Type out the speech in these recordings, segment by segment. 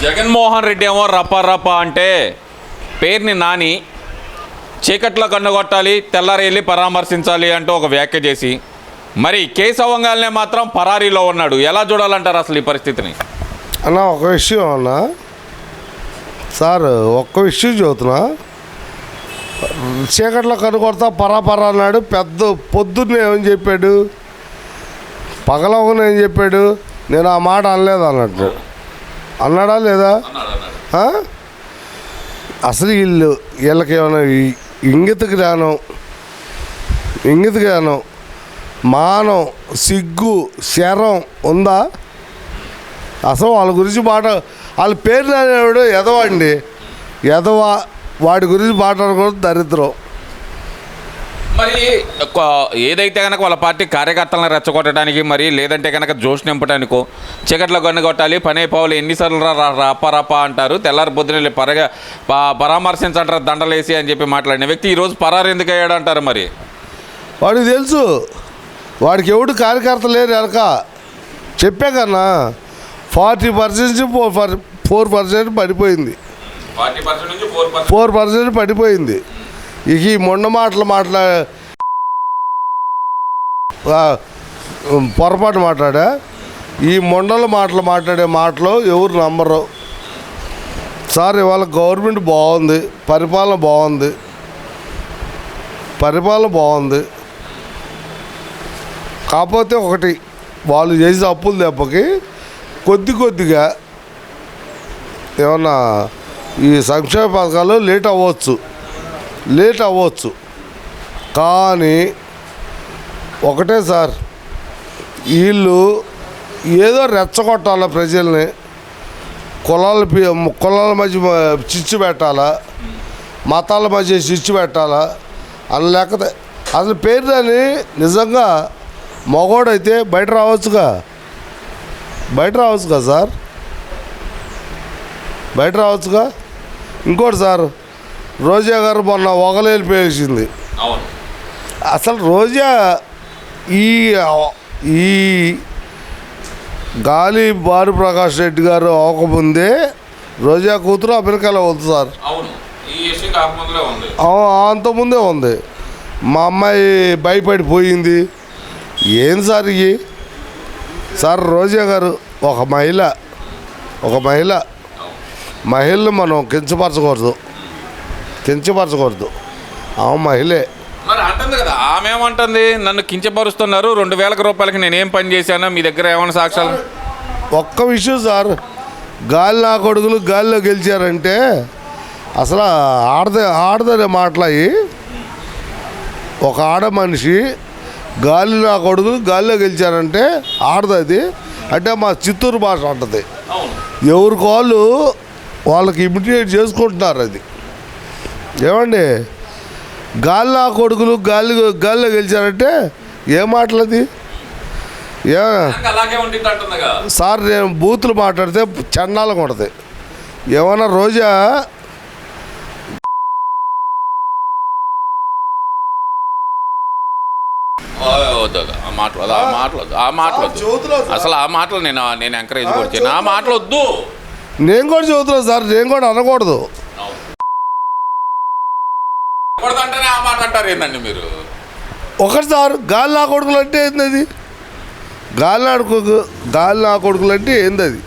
జగన్మోహన్ రెడ్డి ఏమో రప అంటే పేరుని నాని చీకట్లో కన్నుగొట్టాలి, తెల్లారి వెళ్ళి పరామర్శించాలి అంటూ ఒక వ్యాఖ్య చేసి మరి కేశవంగాల్నే మాత్రం పరారీలో ఉన్నాడు. ఎలా చూడాలంటారు అసలు ఈ పరిస్థితిని? అన్న ఒక విషయం అన్న సార్, ఒక్క విషయం చదువుతున్నా. చీకట్లో కనుకొడతా పరాపరా అన్నాడు. పెద్ద పొద్దున్నే ఏమని చెప్పాడు, పగలవని ఏం చెప్పాడు, నేను ఆ మాట అనలేదు అన్నట్టు అన్నాడా లేదా? అసలు వీళ్ళకి ఏమైనా ఇంగిత జ్ఞానం మానం సిగ్గు శరం ఉందా? అసలు వాళ్ళ గురించి వాళ్ళ పేరు అనేవాడు ఎదవా అండి, ఎదవా. వాడి గురించి మాట్లాడకూడదు, దరిద్రం. మరి ఏదైతే కనుక వాళ్ళ పార్టీ కార్యకర్తలను రెచ్చగొట్టడానికి మరి లేదంటే కనుక జోష్ నింపడానికో చీకట్లో గన్ను కొట్టాలి పని అయిపోవాలి ఎన్నిసార్లు రప్ప అంటారు, తెల్లారి పొద్దున పరామర్శించంటారు దండలేసి అని చెప్పి మాట్లాడిన వ్యక్తి ఈరోజు పరారు ఎందుకు అయ్యాడు అంటారు? మరి వాడికి తెలుసు, వాడికి ఎవడు కార్యకర్త లేరు వెనక. చెప్పే కన్నా 40% 4% పడిపోయింది, 4% పడిపోయింది. ఇక ఈ మొండ మాటలు పొరపాటు మాట్లాడా. ఈ మొండల మాట్లాడే మాటలు ఎవరు నమ్మరు సార్. ఇవాళ గవర్నమెంట్ బాగుంది, పరిపాలన బాగుంది. కాకపోతే ఒకటి, వాళ్ళు చేసే అప్పుల దెబ్బకి కొద్దిగా ఏమన్నా ఈ సంక్షేమ పథకాలు లేట్ అవ్వచ్చు. కానీ ఒకటే సార్, వీళ్ళు ఏదో రెచ్చగొట్టాలా ప్రజల్ని, కులాల మధ్య చిచ్చు పెట్టాలా, మతాల మధ్య చిచ్చు పెట్టాలా అని లేకపోతే అసలు పేరుని నిజంగా మగోడైతే బయట రావచ్చుగా సార్, బయట రావచ్చుగా. ఇంకోటి సార్, రోజా గారు మొన్న ఒగలేలిపోయేసింది. అసలు రోజా ఈ గాలి భానుప్రకాష్ రెడ్డి గారు అవ్వకముందే రోజా కూతురు అమెరికాలో ఉంది సార్. అంతకుముందే ఉంది. మా అమ్మాయి భయపడిపోయింది. ఏం సార్ ఇవి సార్? రోజా గారు ఒక మహిళను మనం కించపరచకూడదు. ఆమె మహిళే. మరి అంటుంది కదా, ఆమె ఏమంటుంది, నన్ను కించపరుస్తున్నారు, 2000 రూపాయలకి నేనేం పని చేశానో మీ దగ్గర ఏమైనా సాక్ష్యాలు? ఒక్క విషయం సార్, గాలి నా కొడుకులు గాలిలో గెలిచారంటే అసలు ఆడదనే మాట్లాడి ఒక ఆడ మనిషి గాలి నా కొడుకులు గాలిలో గెలిచారంటే ఆడదది అంటే మా చిత్తూరు భాష అంటది. ఎవరికి వాళ్ళకి ఇమిడియేట్ చేసుకుంటున్నారు. అది ఏమండి, గాలి నా కొడుకులు గాలిలో గెలిచారంటే ఏ మాటలది? సార్ నేను బూతులు మాట్లాడితే చండాలంగా ఉంటుంది. ఏమన్నా రోజా అసలు ఆ మాటలు నేను ఎంకరేజ్ కొడుతాను. ఆ మాటలు వద్దు. నేను కూడా చదువుతున్నా సార్, నేను కూడా అనకూడదు. ఆ మాట అంటారు ఏందండి మీరు? ఒకటి సార్, గాలి నా కొడుకులు అంటే ఏంది? అది గాలి నా కొడుకులు అంటే ఏంది? అది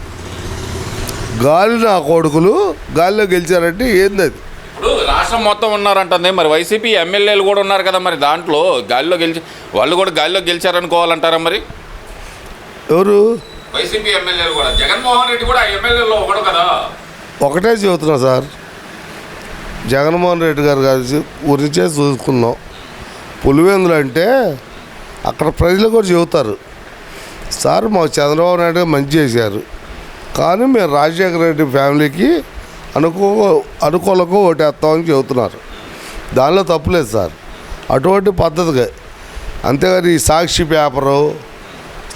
గాలి నా కొడుకులు గాలిలో గెలిచారంటే ఏంది? అది ఇప్పుడు రాష్ట్రం మొత్తం ఉన్నారంటుంది, మరి వైసీపీ ఎమ్మెల్యేలు కూడా ఉన్నారు కదా, మరి దాంట్లో వాళ్ళు కూడా గాలిలో గెలిచారనుకోవాలంటారా? మరి ఎవరు? వైసీపీ ఎమ్మెల్యేలు కూడా. జగన్మోహన్ రెడ్డి కూడా ఎమ్మెల్యేలో ఒకడు కదా. ఒకటే చెబుతున్నా సార్, జగన్మోహన్ రెడ్డి గారు గురించే చూసుకున్నాం. పులివెందులు అంటే అక్కడ ప్రజలు కూడా చెబుతారు సార్, మా చంద్రబాబు నాయుడు గారు మంచి చేశారు, కానీ మేము రాజశేఖర రెడ్డి ఫ్యామిలీకి అనుకూలంగా ఓటేస్తామని చెబుతున్నారు. దానిలో తప్పులేదు సార్, అటువంటి పద్ధతిగా. అంతేగాని ఈ సాక్షి పేపరు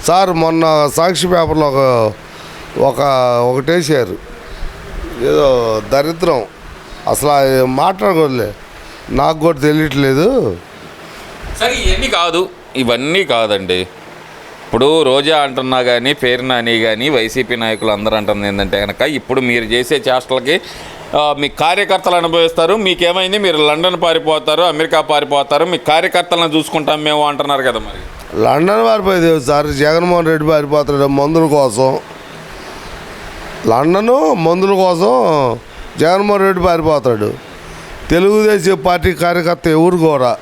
సార్, మొన్న సాక్షి పేపర్లో ఒకటేసారు, ఏదో దరిద్రం. అసలు మాట్లాడకూడలే, నాకు కూడా తెలియట్లేదు. సరే ఇవన్నీ కాదండి. ఇప్పుడు రోజా అంటున్నా కానీ పేరు నాని కానీ వైసీపీ నాయకులు అందరూ అంటుంది ఏంటంటే కనుక ఇప్పుడు మీరు చేసే చేష్టలకి మీ కార్యకర్తలు అనుభవిస్తారు, మీకేమైంది మీరు లండన్ పారిపోతారు, అమెరికా పారిపోతారు, మీ కార్యకర్తలను చూసుకుంటాం మేము అంటున్నారు కదా. మరి లండన్ పారిపోయేది సార్, జగన్మోహన్ రెడ్డి పారిపోతాడు మందుల కోసం. లండను మందుల కోసం జగన్మోహన్ రెడ్డి పారిపోతాడు. తెలుగుదేశం పార్టీ కార్యకర్త ఎవరు కూడా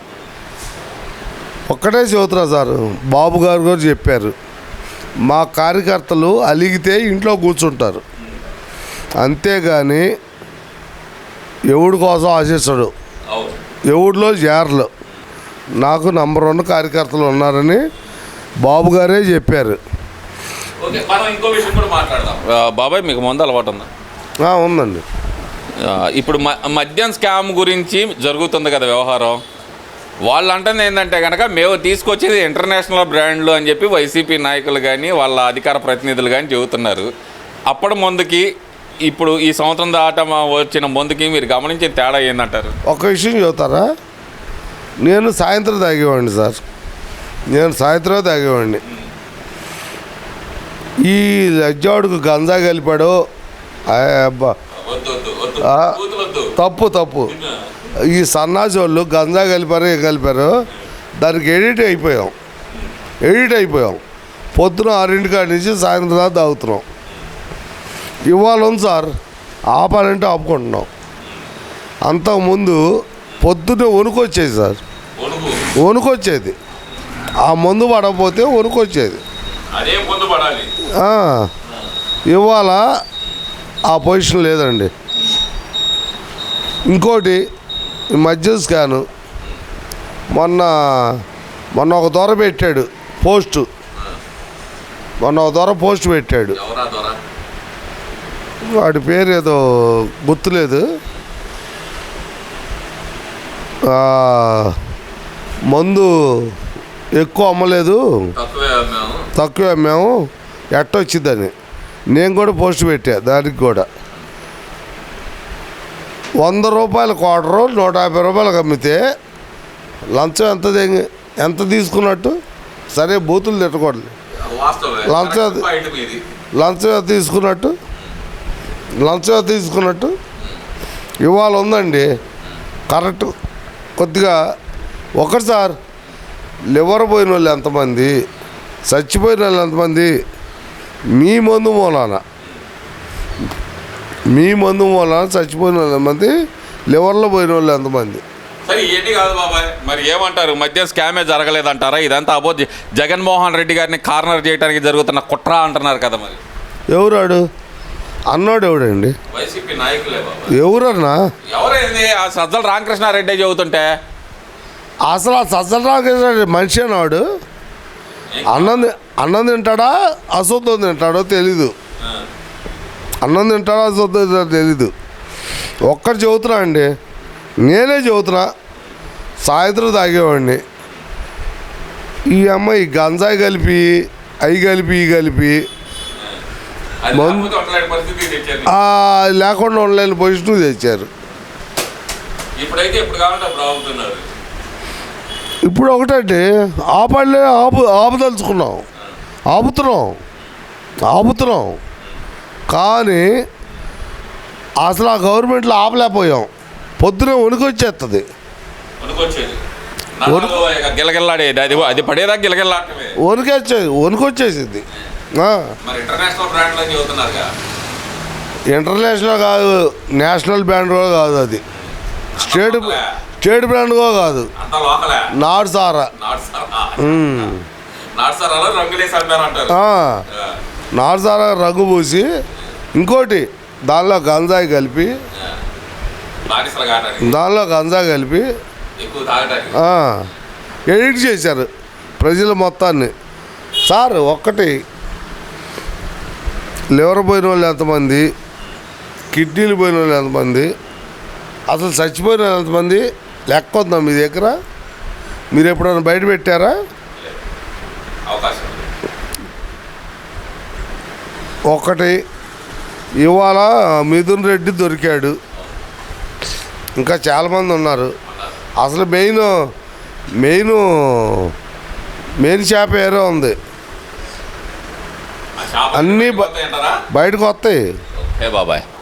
ఒక్కటే చెబుతున్నా సార్, బాబు గారు కూడా చెప్పారు, మా కార్యకర్తలు అలిగితే ఇంట్లో కూర్చుంటారు, అంతేగాని ఎవడి కోసం ఆశిస్తాడు, ఎవడిలో చేరలు. నాకు నంబర్ 1 కార్యకర్తలు ఉన్నారని బాబు గారే చెప్పారు. ఇంకో విషయం కూడా మాట్లాడదాం. బాబాయ్ మీకు మందు అలవాటు ఉందా? ఉందండి. ఇప్పుడు మద్యం స్కామ్ గురించి జరుగుతుంది కదా వ్యవహారం. వాళ్ళు అంటుంది ఏంటంటే కనుక మేము తీసుకొచ్చేది ఇంటర్నేషనల్ బ్రాండ్లు అని చెప్పి వైసీపీ నాయకులు కానీ వాళ్ళ అధికార ప్రతినిధులు కానీ చెబుతున్నారు. అప్పటి ముందుకి ఇప్పుడు ఈ సంవత్సరం దాట వచ్చిన ముందుకి మీరు గమనించిన తేడా ఏందంటారు? ఒక విషయం చెబుతారా, నేను సాయంత్రం తాగేవాడిని సార్, తాగేవాడిని. ఈ లజ్జాడుకు గంజా కలిపాడు, అబ్బా తప్పు. ఈ సన్నాసి వాళ్ళు గంజా కలిపారు, దానికి ఎడిట్ అయిపోయాం. పొద్దున 6 కాడి నుంచి సాయంత్రం దాకా తాగుతున్నాం. ఇవాళ ఉంది సార్, ఆపాలంటే ఆపుకుంటున్నాం. అంతకుముందు పొద్దున్నే వణుకొచ్చేది సార్, వణుకొచ్చేది. ఆ మందు పడకపోతే వణుకొచ్చేది. ఇవాళ ఆ పొజిషన్ లేదండి. ఇంకోటి ఈ మధ్య స్కాను మొన్న ఒక దొర పెట్టాడు పోస్టు, పోస్ట్ పెట్టాడు. వాడి పేరు ఏదో గుర్తులేదు. మందు ఎక్కువ అమ్మలేదు, తక్కువ అమ్మాము, ఎట్టొచ్చిందని నేను కూడా పోస్ట్ పెట్టా. దానికి కూడా 100 రూపాయల క్వార్టరు 150 రూపాయలకు అమ్మితే లంచం ఎంత తీసుకున్నట్టు? సరే బూతులు తిట్టకూడదు. లంచం ఎంత తీసుకున్నట్టు ఇవాళ ఉందండి. కరెక్ట్ కొద్దిగా ఒకటి సార్, లివర్ పోయిన వాళ్ళు ఎంతమంది, చచ్చిపోయిన వాళ్ళు ఎంతమంది, మీ మందు మూలాన చచ్చిపోయిన వాళ్ళు ఎంతమంది, లివర్లో పోయిన వాళ్ళు ఎంతమంది. సరే ఇవన్నీ కాదు బాబాయ్, మరి ఏమంటారు? మద్యం స్కామే జరగలేదంటారా? ఇదంతా జగన్మోహన్ రెడ్డి గారిని కార్నర్ చేయడానికి జరుగుతున్న కుట్ర అంటున్నారు కదా. మరి ఎవరాడు అన్నాడు? ఎవడండి? వైసీపీ నాయకులే. ఎవరన్నా? ఎవరైంది? ఆ సజ్జల రామకృష్ణారెడ్డి చెబుతుంటే అసలు ఆ సజ్జల రామకృష్ణారెడ్డి మనిషి అన్నాడు. అన్నం తింటాడా అశుద్ధం తింటాడో తెలీదు. ఒక్కటి చెబుతున్నా అండి, నేనే చెబుతున్నా, సాయంత్రం తాగేవాడిని. ఈ అమ్మాయి గంజాయి కలిపి ఈ కలిపి లేకుండా ఉండలేని పొజిషన్ తెచ్చారు. ఇప్పుడు ఒకటండి, ఆపుదలుచుకున్నాం, ఆపుతున్నాం కానీ అసలు ఆ గవర్నమెంట్లో ఆపలేకపోయాం. పొద్దునే వణుకొచ్చేస్తుంది, అది పడేదా వణుకొచ్చేసింది. ఇంటర్నేషనల్ కాదు, నేషనల్ బ్రాండ్ కూడా కాదు, అది స్టేట్ బ్రాండ్ కూడా కాదు, నాటుసారా. నాటుసారా రంగు పూసి, ఇంకోటి దానిలో గంజాయి కలిపి ఎడిట్ చేశారు ప్రజల మొత్తాన్ని. సార్ ఒక్కటి, లివర్ పోయిన వాళ్ళు ఎంతమంది, కిడ్నీలు పోయిన వాళ్ళు ఎంతమంది, అసలు చచ్చిపోయిన వాళ్ళు ఎంతమంది లెక్క ఉందా మీ దగ్గర? మీరు ఎప్పుడైనా బయట పెట్టారా? ఒకటి ఇవాళ మిథున్ రెడ్డి దొరికాడు, ఇంకా చాలామంది ఉన్నారు. అసలు మెయిన్ షాప్ ఏరో ఉంది, అన్నీ అంటారా? బయటకు వస్తాయి. ఏ బాబాయ్